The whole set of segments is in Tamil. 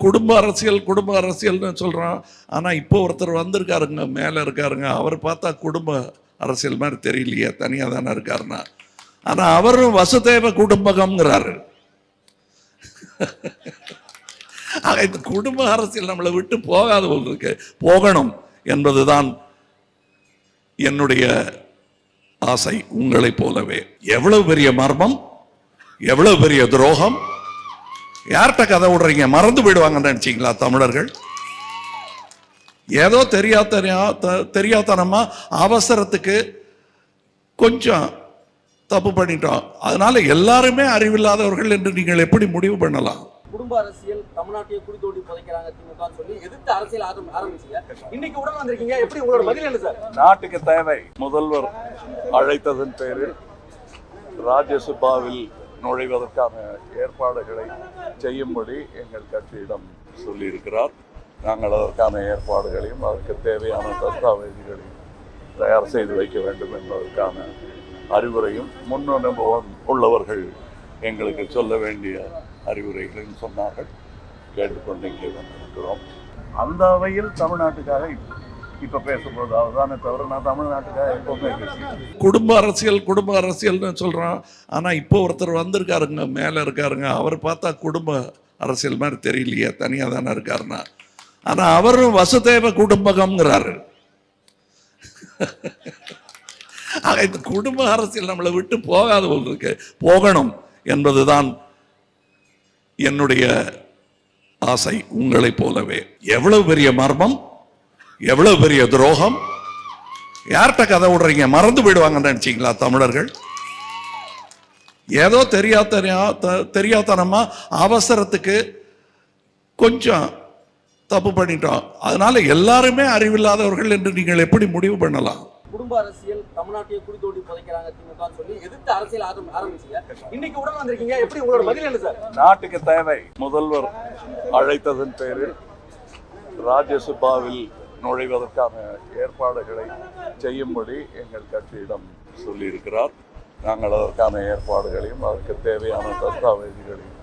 குடும்ப அரசியல்னு சொல்கிறோம். ஆனால் இப்போ ஒருத்தர் வந்திருக்காருங்க, மேலே இருக்காருங்க, அவர் பார்த்தா குடும்ப அரசியல் மாதிரி தெரியலையே, தனியாக தானே இருக்காருன்னா. ஆனால் அவரும் வசுதேவ குடும்பகம்ங்கிறாரு. இந்த குடும்ப அரசியல் நம்மளை விட்டு போகாத போல் இருக்கு. போகணும் என்பதுதான் என்னுடைய ஆசை. உங்களைப் போலவே எவ்வளவு பெரிய மர்மம், எவ்வளவு பெரிய துரோகம். யார்கிட்ட கதை விடுறீங்க? மறந்து போயிடுவாங்கன்னு நினைச்சீங்களா தமிழர்கள்? ஏதோ தெரியாதனமா அவசரத்துக்கு கொஞ்சம் தப்பு பண்ணிட்டோம், அதனால எல்லாருமே அறிவில்லாதவர்கள் என்று நீங்கள் எப்படி முடிவு பண்ணலாம்? குடும்ப அரசியல் தமிழ்நாட்டையே குடி தோண்டி புதைக்கிறாங்க திமுகன்னு சொல்லி எதிர்த்து அரசியல் ஆரம்பிச்சீங்க. இன்னைக்கு உடனே வந்திருக்கீங்க, எப்படி உங்களோட பதில் என்ன சார்? நாட்டுக்கு தேவை. முதல்வர் அழைத்ததன் பேரில் ராஜ்யசபாவில் நுழைவதற்கான ஏற்பாடுகளை செய்யும்படி எங்கள் கட்சியிடம் சொல்லியிருக்கிறார். நாங்கள் அதற்கான ஏற்பாடுகளையும் அதற்கு தேவையான தஸ்தாவேஜுகளையும் தயார் செய்து வைக்க வேண்டும் என்பதற்கான அறிவுரையும் முன் அனுபவம் உள்ளவர்கள் எங்களுக்கு சொல்ல வேண்டிய அறிவுரைகளையும் சொன்னார்கள். கேட்டுக்கொண்டு இங்கே வந்திருக்கிறோம். அந்த வகையில் தமிழ்நாட்டுக்காக இப்ப பேசும்போது அதுதானே தவிர நான் தமிழ்நாட்டுக்காக எப்பவுமே பேசுகிறேன். குடும்ப அரசியல்னு சொல்றோம். ஆனா இப்போ ஒருத்தர் வந்திருக்காருங்க, மேலே இருக்காருங்க, அவர் பார்த்தா குடும்ப அரசியல் மாதிரி தெரியலையே, தனியாக தானே இருக்காருன்னா. ஆனா அவரும் வசுதேவ குடும்பகம்ங்கிறாரு. இந்த குடும்ப அரசியல் நம்மளை விட்டு போகாத போல் இருக்கு. போகணும் என்பதுதான் என்னுடைய ஆசை. உங்களைப் போலவே எவ்வளவு பெரிய மர்மம், எவ்வளவு பெரிய துரோகம். யார்கிட்ட கதை விடுறீங்க? மறந்து போயிடுவாங்கன்னு நினைச்சீங்களா தமிழர்கள்? ஏதோ தெரியாதனமா அவசரத்துக்கு கொஞ்சம் தப்பு பண்ணிட்டோம், அதனால எல்லாருமே அறிவில்லாதவர்கள் என்று நீங்கள் எப்படி முடிவு பண்ணலாம்? குடும்ப அரசியல் தமிழ்நாட்டையே குடி தோண்டி புதைக்கிறாங்க திமுகன்னு சொல்லி எதிர்த்து அரசியல் ஆரம்பிச்சீங்க. இன்னைக்கு உடனே வந்திருக்கீங்க, எப்படி உங்களோட பதில் என்ன சார்? நாட்டுக்கு தேவை. முதல்வர் அழைத்ததன் பேரில் ராஜ்யசபாவில் நுழைவதற்கான ஏற்பாடுகளை செய்யும்படி எங்கள் கட்சியிடம் சொல்லியிருக்கிறார். நாங்கள் அதற்கான ஏற்பாடுகளையும் அதற்கு தேவையான தஸ்தாவேஜுகளையும்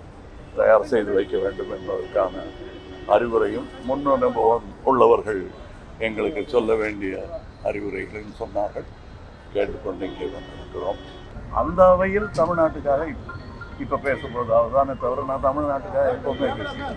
தயார் செய்து வைக்க வேண்டும் என்பதற்கான அறிவுரையும் முன் அனுபவம் உள்ளவர்கள் எங்களுக்கு சொல்ல வேண்டிய அறிவுரைகளையும் சொன்னார்கள். கேட்டுக்கொண்டு இங்கே வந்திருக்கிறோம். அந்த வகையில் தமிழ்நாட்டுக்காக இப்ப பேசும்போது அதுதானே தவிர நான் தமிழ்நாட்டுக்காக எப்பவுமே பேசுகிறேன்.